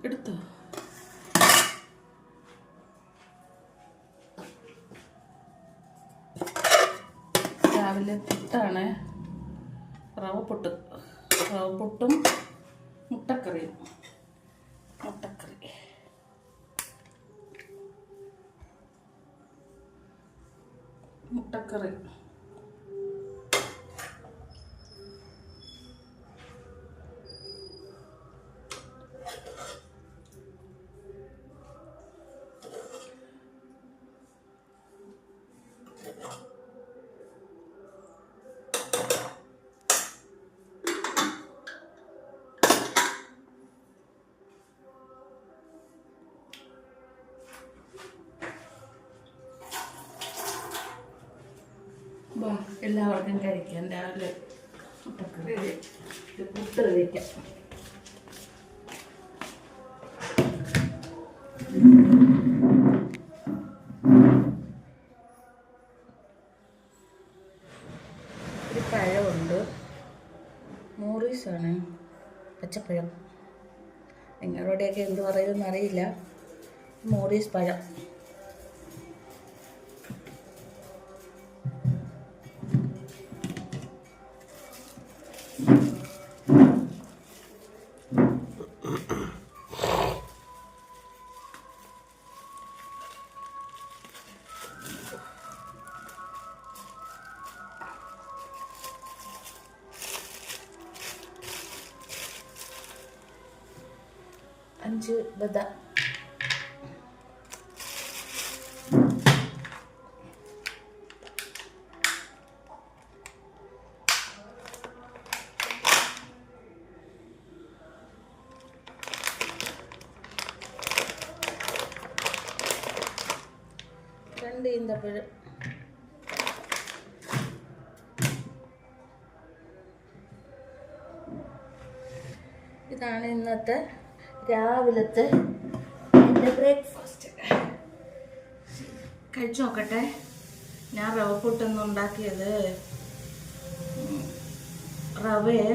എടുത്തോ. രാവിലെ പുട്ടാണ്, റവപ്പുട്ടും മുട്ടക്കറിയും. മുട്ടക്കറി എല്ലാവർക്കും കഴിക്കാം. രാവിലെ മുട്ടക്കറി പുട്ട് കഴിക്കാം. ഒരു പഴമുണ്ട്, മോറീസാണ്, പച്ചപ്പഴം. നിങ്ങളുടെയൊക്കെ എന്ത് പറയുമെന്ന് അറിയില്ല. മോറീസ് പഴം. അഞ്ച് ബദാം. രണ്ട് ഈന്തപ്പഴം. ഇതാണ് ഇന്നത്തെ രാവിലത്തെ എൻ്റെ ബ്രേക്ക്ഫാസ്റ്റ്. കഴിച്ചു നോക്കട്ടെ. ഞാൻ റവ പുട്ടൊന്നും ഉണ്ടാക്കിയത്, റവയെ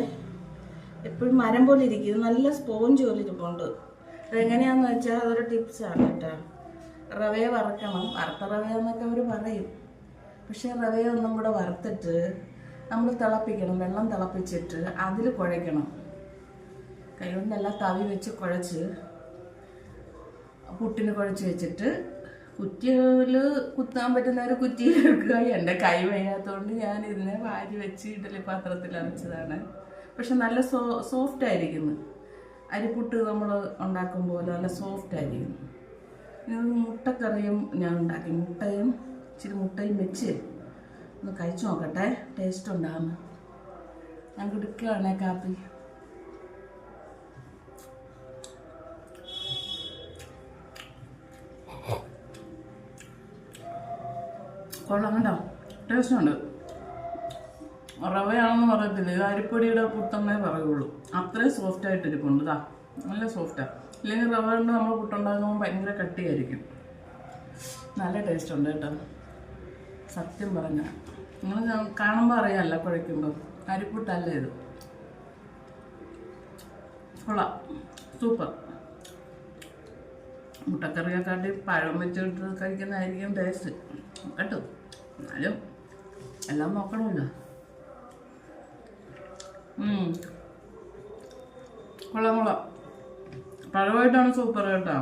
എപ്പോഴും മരം പോലെ ഇരിക്കും, നല്ല സ്പോഞ്ച് പോലെ ഇരിപ്പുണ്ട്. അതെങ്ങനെയാന്ന് വെച്ചാൽ അതൊരു ടിപ്സാണ് കേട്ടോ. റവയെ വറുക്കണം, വറുത്ത റവയെന്നൊക്കെ അവർ പറയും. പക്ഷേ റവയെ ഒന്നും കൂടെ വറുത്തിട്ട് നമ്മൾ തിളപ്പിക്കണം, വെള്ളം തിളപ്പിച്ചിട്ട് അതിൽ കുഴയ്ക്കണം. കൈകൊണ്ടെല്ലാം തവി വെച്ച് കുഴച്ച് പുട്ടിന് കുഴച്ച് വെച്ചിട്ട് കുറ്റിയിൽ കുത്താൻ പറ്റുന്നവർ കുറ്റിയിൽ എടുക്കുക. എൻ്റെ കൈ വയ്യാത്തതുകൊണ്ട് ഞാൻ ഇതിനെ വാരി വെച്ച് ഇഡലി പാത്രത്തിൽ അരച്ചതാണ്. പക്ഷെ നല്ല സോഫ്റ്റ് ആയിരിക്കുന്നു. അരിപ്പുട്ട് നമ്മൾ ഉണ്ടാക്കും പോലെ നല്ല സോഫ്റ്റ് ആയിരിക്കുന്നു. മുട്ടക്കറിയും ഞാൻ ഉണ്ടാക്കി. ഇച്ചിരി മുട്ടയും വെച്ച് ഒന്ന് കഴിച്ചു നോക്കട്ടെ, ടേസ്റ്റ് ഉണ്ടാകുന്നു. ഞാൻ കുടിക്കുകയാണേ കാപ്പി. കൊള്ളാം കേട്ടോ, ടേസ്റ്റ് ഉണ്ട്. റവയാണെന്ന് പറയത്തില്ല, ഇത് അരിപ്പൊടിയുടെ പുട്ടെന്നേ പറയുള്ളൂ. അത്രയും സോഫ്റ്റ് ആയിട്ട് ഇരിപ്പുണ്ട്. ഇതാ നല്ല സോഫ്റ്റാണ്. ഇല്ലെങ്കിൽ റവ കൊണ്ട് നമ്മൾ പുട്ടുണ്ടാക്കുമ്പോൾ ഭയങ്കര കട്ടിയായിരിക്കും. നല്ല ടേസ്റ്റ് ഉണ്ട് കേട്ടോ, സത്യം പറഞ്ഞാൽ. നിങ്ങൾ കാണുമ്പോൾ അറിയാമല്ല കുഴയ്ക്കുമ്പോൾ. അരിപ്പുട്ടല്ല ഇത്. കൊള്ളാം, സൂപ്പർ. മുട്ടക്കറിയെക്കാട്ടി പഴം വെച്ചിട്ട് കഴിക്കുന്നതായിരിക്കും ടേസ്റ്റ് കേട്ടോ. എന്നാലും എല്ലാം നോക്കണമല്ലോ. കൊള്ളാം. പഴമായിട്ടാണ് സൂപ്പർ കേട്ടോ.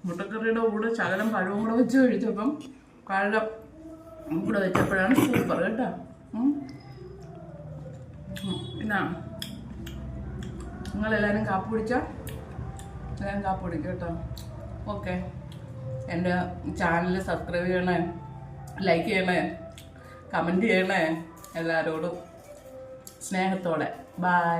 മുട്ടക്കറിയുടെ കൂടെ ശകലം പഴവും കൂടെ വെച്ച് കഴിച്ചപ്പം പഴം കൂടെ വെച്ചപ്പോഴാണ് സൂപ്പർ കേട്ടോ. പിന്നെ നിങ്ങളെല്ലാവരും കാപ്പി കുടിച്ചോ? എല്ലാവരും കാപ്പി കുടിക്കും കേട്ടോ. ഓക്കെ, എൻ്റെ ചാനൽ സബ്സ്ക്രൈബ് ചെയ്യണേ, ലൈക്ക് ചെയ്യണേ, കമൻറ്റ് ചെയ്യണേ. എല്ലാവരോടും സ്നേഹത്തോടെ. ബൈ.